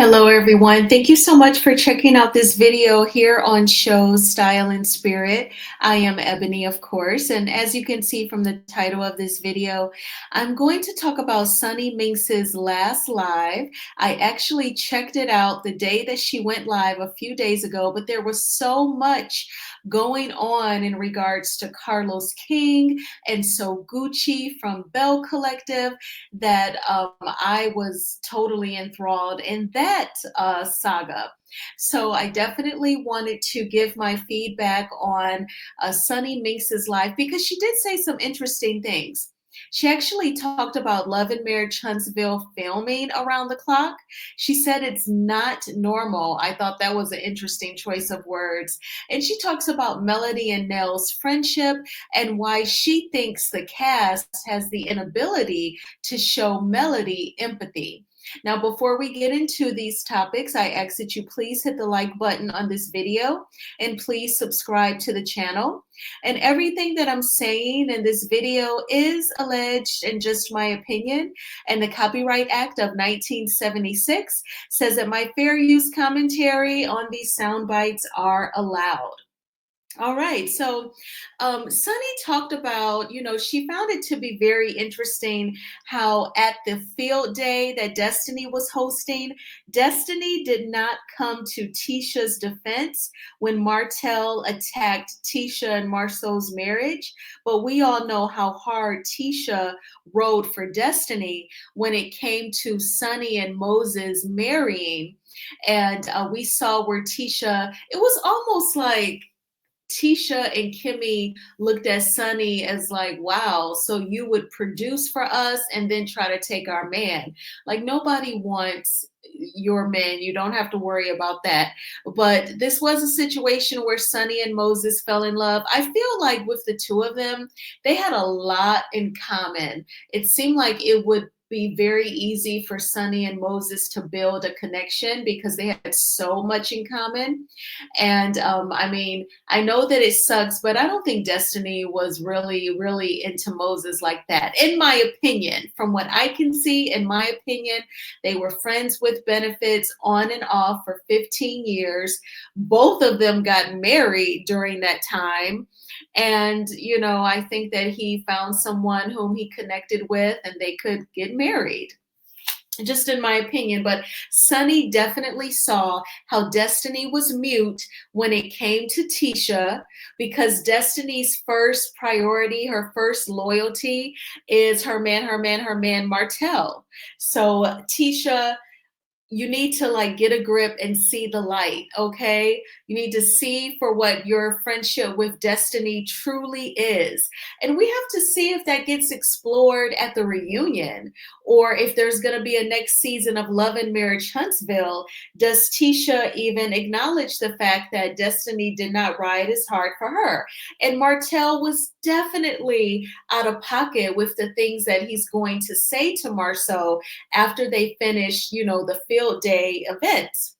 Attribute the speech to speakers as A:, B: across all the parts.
A: Hello, everyone. Thank you so much for checking out this video here on Shows Style and Spirit. I am Ebony, of course, and as you can see from the title of this video, I'm going to talk about Sunni Minx's last live. I actually checked it out the day that she went live a few days ago, but there was so much going on in regards to Carlos King and So Gucci from Bell Collective that I was totally enthralled in that saga. So I definitely wanted to give my feedback on Sunni Minx's life because she did say some interesting things. She actually talked about Love and Marriage Huntsville filming around the clock. She said it's not normal. I thought that was an interesting choice of words. And she talks about Melody and Nell's friendship and why she thinks the cast has the inability to show Melody empathy. Now, before we get into these topics, I ask that you please hit the like button on this video and please subscribe to the channel. And everything that I'm saying in this video is alleged and just my opinion. And the Copyright Act of 1976 says that my fair use commentary on these sound bites are allowed. All right, so Sunny talked about, she found it to be very interesting how at the field day that Destiny was hosting, Destiny did not come to Tisha's defense when Martell attacked Tisha and Marceau's marriage, but we all know how hard Tisha rode for Destiny when it came to Sunny and Moses marrying. And we saw where Tisha, it was almost like Tisha and Kimmy looked at Sunny as like, wow, so you would produce for us and then try to take our man. Like nobody wants your man. You don't have to worry about that. But this was a situation where Sunny and Moses fell in love. I feel like with the two of them, they had a lot in common. It seemed like it would be very easy for Sunny and Moses to build a connection because they had so much in common. And I mean, I know that it sucks, but I don't think Destiny was really into Moses like that. In my opinion, from what I can see, in my opinion, they were friends with benefits on and off for 15 years. Both of them got married during that time. And, I think that he found someone whom he connected with and they could get married, just in my opinion. But Sunny definitely saw how Destiny was mute when it came to Tisha because Destiny's first priority, her first loyalty is her man, Martell. So Tisha, you need to like get a grip and see the light, okay? You need to see for what your friendship with Destiny truly is. And we have to see if that gets explored at the reunion or if there's going to be a next season of Love and Marriage Huntsville. Does Tisha even acknowledge the fact that Destiny did not ride as hard for her? And Martell was definitely out of pocket with the things that he's going to say to Marceau after they finish, the field day events.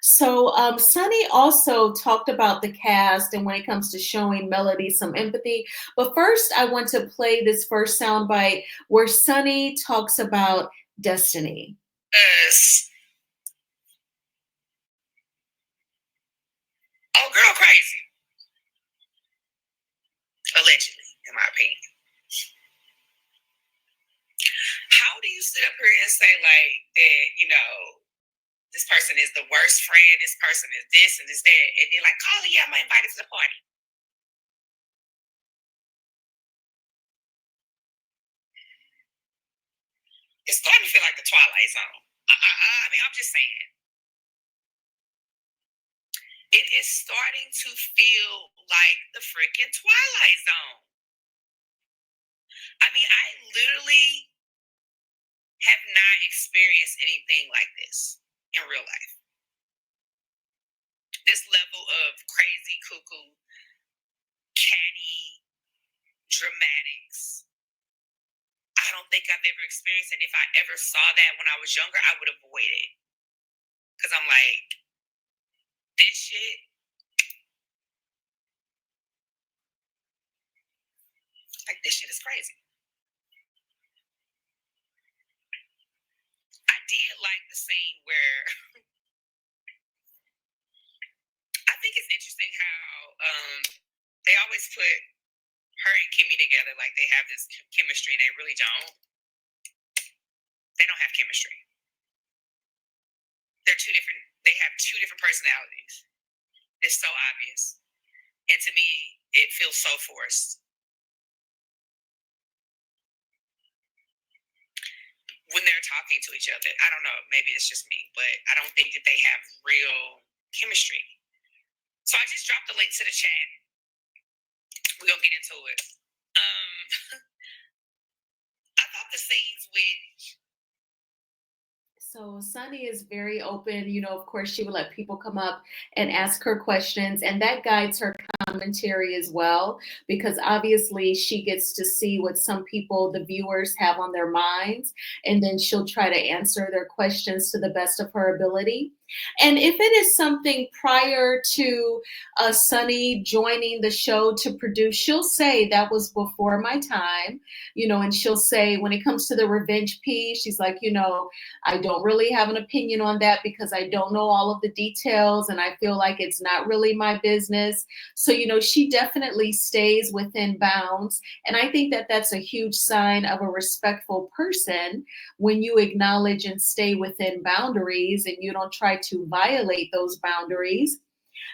A: So Sunny also talked about the cast and when it comes to showing Melody some empathy. But first, I want to play this first soundbite where Sunny talks about Destiny.
B: Yes. Oh, girl, crazy. Allegedly, in my opinion. How do you sit up here and say like that, this person is the worst friend, this person is this and this that, and then like, Carly, yeah, I'm invited to the party. It's starting to feel like the Twilight Zone. I mean, I'm just saying. It is starting to feel like the freaking Twilight Zone. I mean, I literally have not experienced anything like this in real life. This level of crazy, cuckoo, catty dramatics, I don't think I've ever experienced. And if I ever saw that when I was younger, I would avoid it. Because I'm like, this shit, this shit is crazy. I did like the scene where I think it's interesting how they always put her and Kimmy together like they have this chemistry, and they really don't. They don't have chemistry. They're two different. They have two different personalities. It's so obvious, and to me, it feels so forced. When they're talking to each other, I don't know. Maybe it's just me, but I don't think that they have real chemistry. So I just dropped the link to the chat. We're gonna get into it. I thought the scenes with
A: So Sunny is very open. Of course, she would let people come up and ask her questions, and that guides her commentary as well, because obviously she gets to see what some people, the viewers, have on their minds, and then she'll try to answer their questions to the best of her ability. And if it is something prior to Sunny joining the show to produce, she'll say that was before my time, and she'll say when it comes to the revenge piece, she's like, I don't really have an opinion on that because I don't know all of the details and I feel like it's not really my business. So, she definitely stays within bounds. And I think that that's a huge sign of a respectful person when you acknowledge and stay within boundaries and you don't try to violate those boundaries.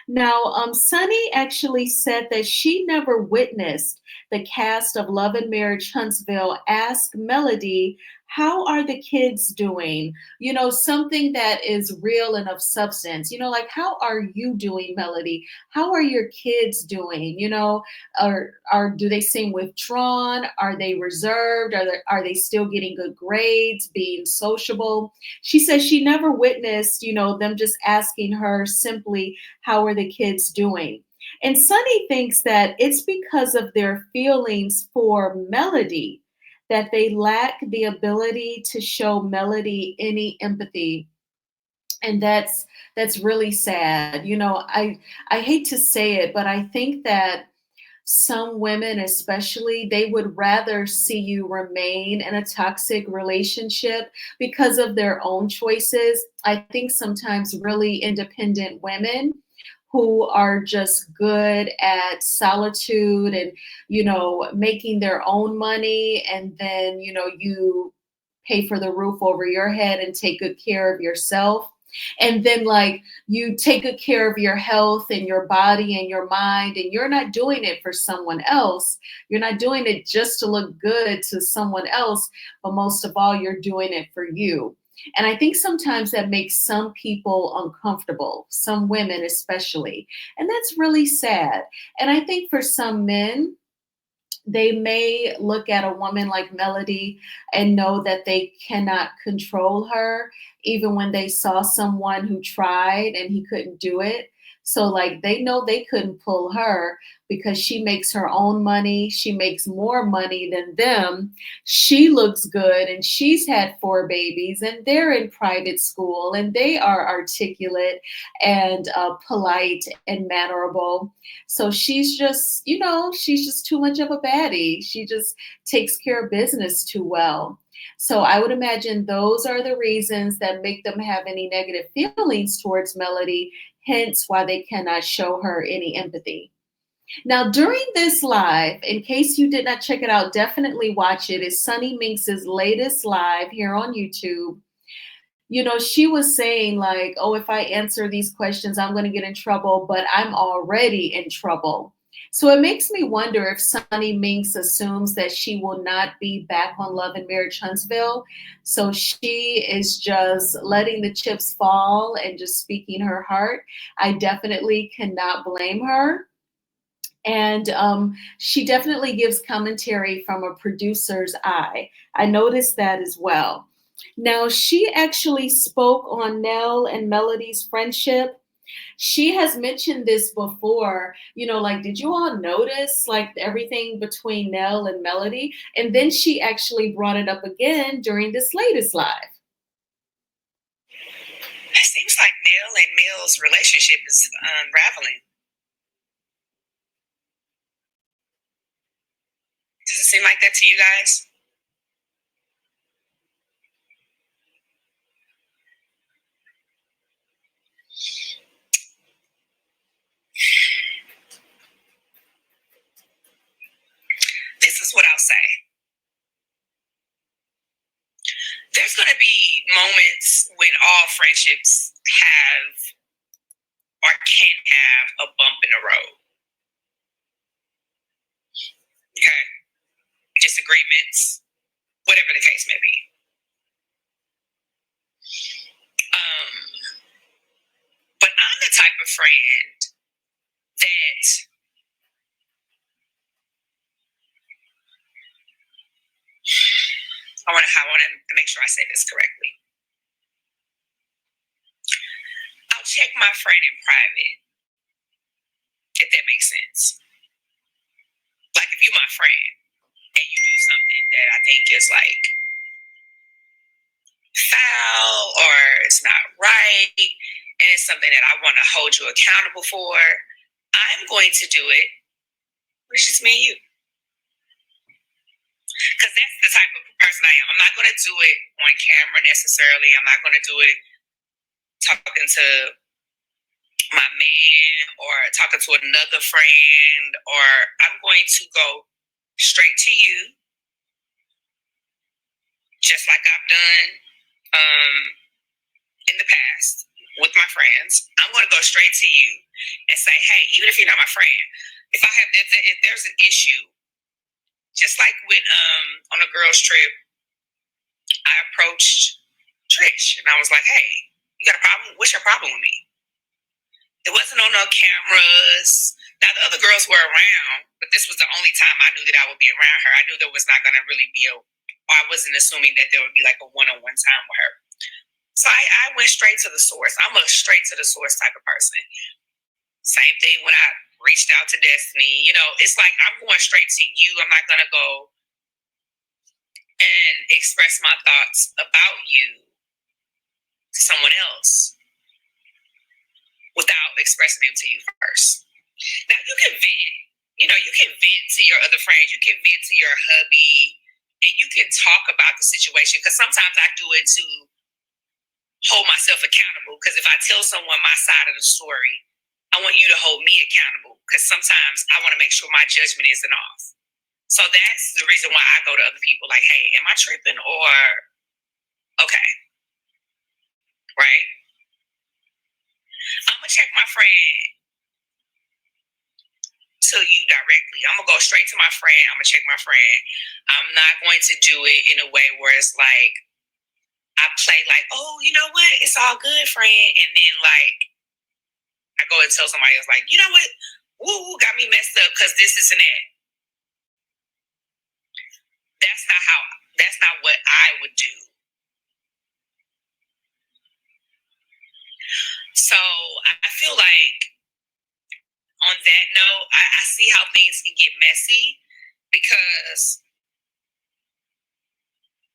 A: Now, Sunny actually said that she never witnessed the cast of Love and Marriage Huntsville ask Melody, how are the kids doing? Something that is real and of substance. Like, how are you doing, Melody? How are your kids doing? Do they seem withdrawn? Are they reserved? Are they still getting good grades, being sociable? She says she never witnessed, them just asking her simply, how are the kids doing? And Sunny thinks that it's because of their feelings for Melody that they lack the ability to show Melody any empathy. And that's really sad. I hate to say it, but I think that some women especially, they would rather see you remain in a toxic relationship because of their own choices. I think sometimes really independent women who are just good at solitude and making their own money, and then you pay for the roof over your head and take good care of yourself, and then like you take good care of your health and your body and your mind, and you're not doing it for someone else. You're not doing it just to look good to someone else, but most of all, you're doing it for you. And I think sometimes that makes some people uncomfortable, some women especially, and that's really sad. And I think for some men, they may look at a woman like Melody and know that they cannot control her, even when they saw someone who tried and he couldn't do it. So, like, they know they couldn't pull her because she makes her own money. She makes more money than them. She looks good and she's had 4 babies and they're in private school and they are articulate and polite and mannerable. So she's just too much of a baddie. She just takes care of business too well. So I would imagine those are the reasons that make them have any negative feelings towards Melody, hence why they cannot show her any empathy. Now, during this live, in case you did not check it out, definitely watch it. It's Sunni Minx's latest live here on YouTube. She was saying like, oh, if I answer these questions, I'm going to get in trouble, but I'm already in trouble. So it makes me wonder if Sunni Minx assumes that she will not be back on Love and Marriage Huntsville. So she is just letting the chips fall and just speaking her heart. I definitely cannot blame her. And she definitely gives commentary from a producer's eye. I noticed that as well. Now, she actually spoke on Nell and Melody's friendship. She has mentioned this before, like, did you all notice like everything between Nell and Melody? And then she actually brought it up again during this latest live.
B: It seems like Neil and Mill's relationship is unraveling. Does it seem like that to you guys? moments when all friendships have or can have a bump in the road. Okay. Disagreements, whatever the case may be. Um, but I'm the type of friend that I want to make sure I say this correctly. I'll check my friend in private, if that makes sense. Like if you're my friend and you do something that I think is like foul or it's not right, and it's something that I want to hold you accountable for, I'm going to do it. It's just me and you. Because that's the type of person I am. I'm not going to do it on camera necessarily. I'm not going to do it talking to my man or talking to another friend, or I'm going to go straight to you, just like I've done in the past with my friends. I'm going to go straight to you and say, hey, even if you're not my friend, if there's an issue, just like when on a girls trip, I approached Trish and I was like, hey, you got a problem? What's your problem with me? It wasn't on no cameras. Now, the other girls were around, but this was the only time I knew that I would be around her. I knew there was not going to really be I wasn't assuming that there would be like a one-on-one time with her. So I went straight to the source. I'm a straight to the source type of person. Same thing when I reached out to Destiny. You know, it's like I'm going straight to you. I'm not going to go and express my thoughts about you to someone else without expressing them to you first. Now, you can vent. You know, you can vent to your other friends. You can vent to your hubby, and you can talk about the situation. Because sometimes I do it to hold myself accountable. Because if I tell someone my side of the story, I want you to hold me accountable. Because sometimes I want to make sure my judgment isn't off. So that's the reason why I go to other people like, hey, am I tripping? Or, okay, right? I'm going to check my friend to you directly. I'm going to go straight to my friend. I'm going to check my friend. I'm not going to do it in a way where it's like, I play like, oh, you know what? It's all good, friend. And then like, I go and tell somebody else like, you know what? Woo, got me messed up because this, and that. That's not what I would do. So I feel like on that note, I see how things can get messy because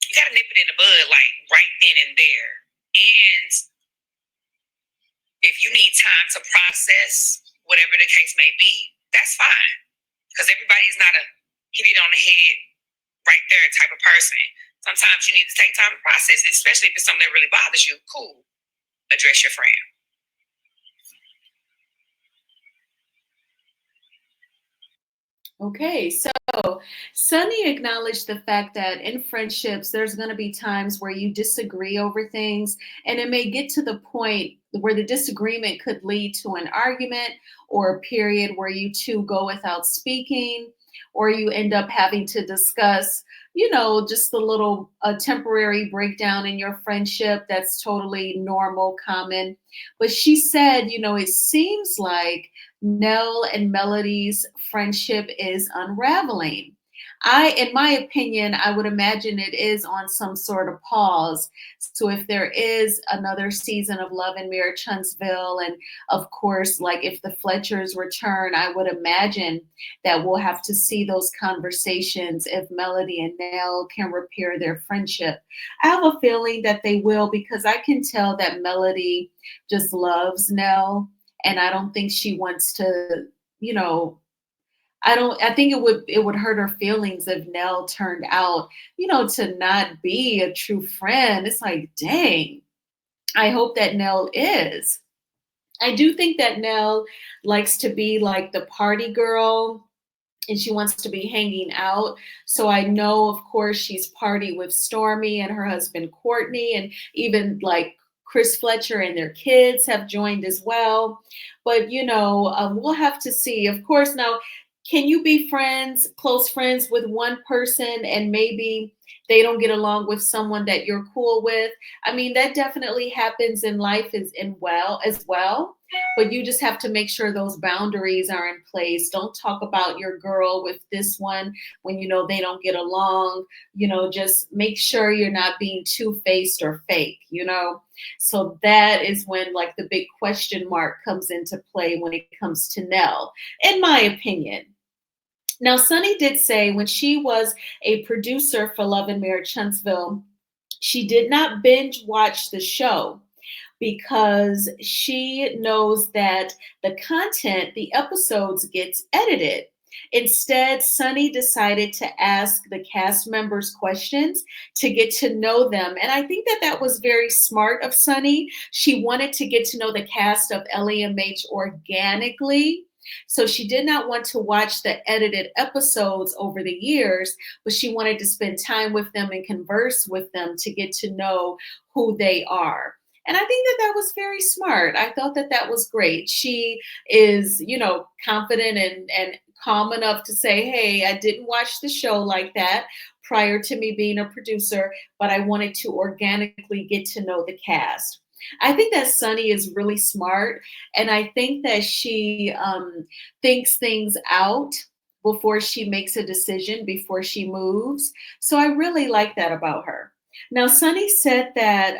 B: you got to nip it in the bud, like right then and there. And if you need time to process whatever the case may be, that's fine. Because everybody's not a hit it on the head right there type of person. Sometimes you need to take time to process, especially if it's something that really bothers you. Cool. Address your friend.
A: Okay, so Sunny acknowledged the fact that in friendships, there's going to be times where you disagree over things, and it may get to the point where the disagreement could lead to an argument or a period where you two go without speaking, or you end up having to discuss, just a little a temporary breakdown in your friendship. That's totally normal, common. But she said, it seems like Nell and Melody's friendship is unraveling. In my opinion, I would imagine it is on some sort of pause. So if there is another season of Love and Marriage Huntsville, and of course, like if the Fletchers return, I would imagine that we'll have to see those conversations if Melody and Nell can repair their friendship. I have a feeling that they will, because I can tell that Melody just loves Nell, and I don't think she wants to, you know, I think it would hurt her feelings if Nell turned out, to not be a true friend. It's like, dang, I hope that Nell is. I do think that Nell likes to be like the party girl, and she wants to be hanging out. So I know, of course, she's party with Stormy and her husband Courtney, and even like Chris Fletcher and their kids have joined as well. But we'll have to see. Of course, now, can you be friends, close friends with one person, and maybe they don't get along with someone that you're cool with? I mean, that definitely happens in life as well, but you just have to make sure those boundaries are in place. Don't talk about your girl with this one when you know they don't get along. Just make sure you're not being two-faced or fake. So that is when like the big question mark comes into play when it comes to Nell, in my opinion. Now, Sunny did say when she was a producer for Love and Marriage Huntsville, she did not binge watch the show because she knows that the content, the episodes gets edited. Instead, Sunny decided to ask the cast members questions to get to know them. And I think that that was very smart of Sunny. She wanted to get to know the cast of LAMH organically. So she did not want to watch the edited episodes over the years, but she wanted to spend time with them and converse with them to get to know who they are. And I think that that was very smart. I thought that that was great. She is, confident and calm enough to say, hey, I didn't watch the show like that prior to me being a producer, but I wanted to organically get to know the cast. I think that Sunny is really smart, and I think that she thinks things out before she makes a decision, before she moves. So I really like that about her. Now, Sunny said that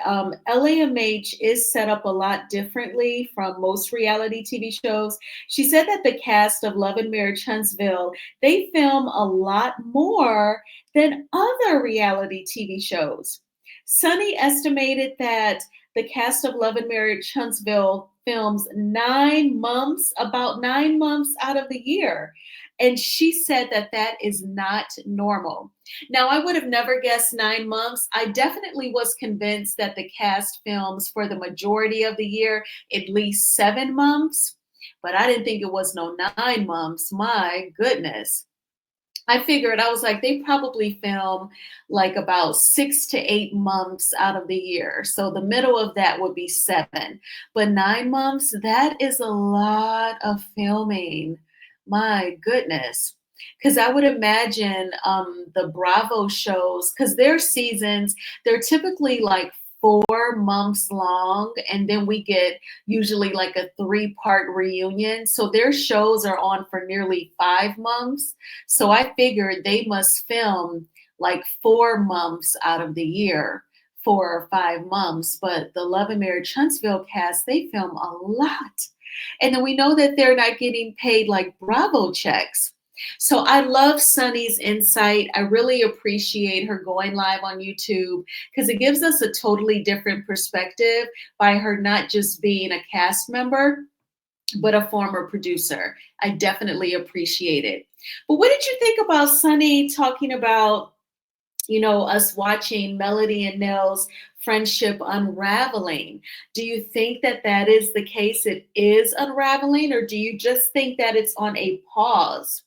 A: LAMH is set up a lot differently from most reality TV shows. She said that the cast of Love and Marriage Huntsville, they film a lot more than other reality TV shows. Sunny estimated that the cast of Love and Marriage Huntsville films 9 months, about 9 months out of the year. And she said that that is not normal. Now, I would have never guessed 9 months. I definitely was convinced that the cast films for the majority of the year at least 7 months, but I didn't think it was no 9 months. My goodness. I figured, I was like, they probably film like about 6 to 8 months out of the year. So the middle of that would be 7. But 9 months, that is a lot of filming. My goodness. Because I would imagine the Bravo shows, because their seasons, they're typically like 4 months long, and then we get usually like a 3-part reunion. So their shows are on for nearly 5 months. So I figured they must film like 4 months out of the year, 4 or 5 months. But the Love and Marriage Huntsville cast, they film a lot. And then we know that they're not getting paid like Bravo checks. So I love Sunny's insight. I really appreciate her going live on YouTube because it gives us a totally different perspective by her not just being a cast member, but a former producer. I definitely appreciate it. But what did you think about Sunny talking about, us watching Melody and Nell's friendship unraveling? Do you think that that is the case? It is unraveling, or do you just think that it's on a pause?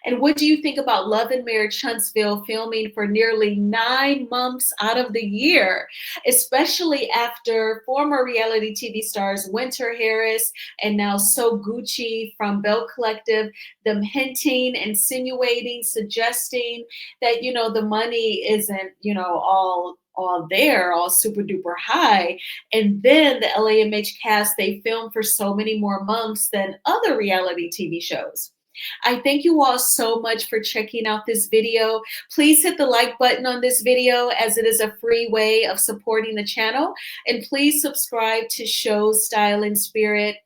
A: And what do you think about Love and Marriage Huntsville filming for nearly 9 months out of the year, especially after former reality TV stars Winter Harris and now So Gucci from Bell Collective, them hinting, insinuating, suggesting that, the money isn't, all there, all super duper high. And then the LAMH cast, they film for so many more months than other reality TV shows. I thank you all so much for checking out this video. Please hit the like button on this video as it is a free way of supporting the channel. And please subscribe to Shows Style and Spirit.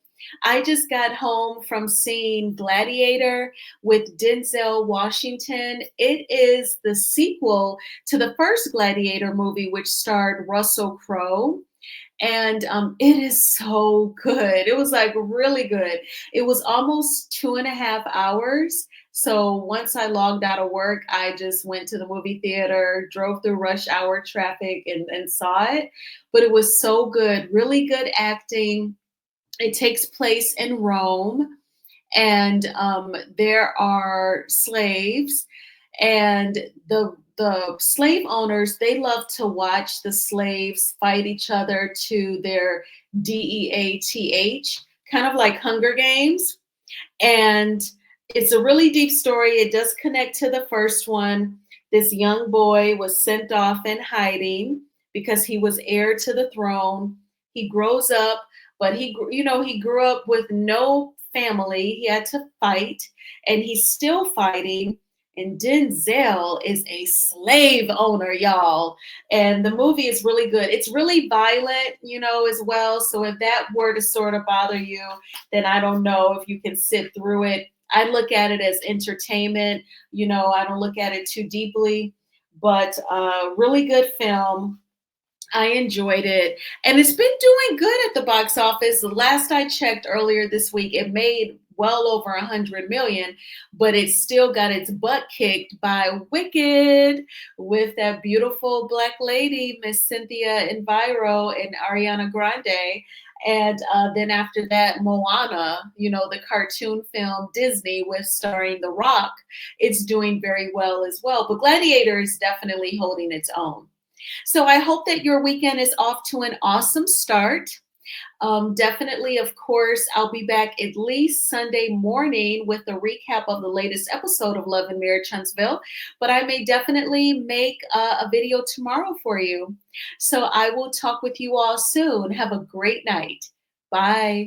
A: I just got home from seeing Gladiator with Denzel Washington. It is the sequel to the first Gladiator movie, which starred Russell Crowe. And it is so good. It was like really good. It was almost 2.5 hours. So once I logged out of work, I just went to the movie theater, drove through rush hour traffic, and saw it. But it was so good. Really good acting. It takes place in Rome. and there are slaves, and the slave owners, they love to watch the slaves fight each other to their death, kind of like Hunger Games. And it's a really deep story. It does connect to the first one. This young boy was sent off in hiding because he was heir to the throne. He grows up, but he grew up with no family. He had to fight, and he's still fighting. And Denzel is a slave owner, y'all. And the movie is really good. It's really violent, as well. So if that were to sort of bother you, then I don't know if you can sit through it. I look at it as entertainment. I don't look at it too deeply, but really good film. I enjoyed it, and it's been doing good at the box office. The last I checked earlier this week, it made well over 100 million, but it still got its butt kicked by Wicked with that beautiful black lady, Miss Cynthia Enviro and Ariana Grande. And then after that, Moana, the cartoon film Disney with starring The Rock, it's doing very well as well. But Gladiator is definitely holding its own. So I hope that your weekend is off to an awesome start. Definitely, of course, I'll be back at least Sunday morning with a recap of the latest episode of Love and Marriage Huntsville. But I may definitely make a video tomorrow for you. So I will talk with you all soon. Have a great night. Bye.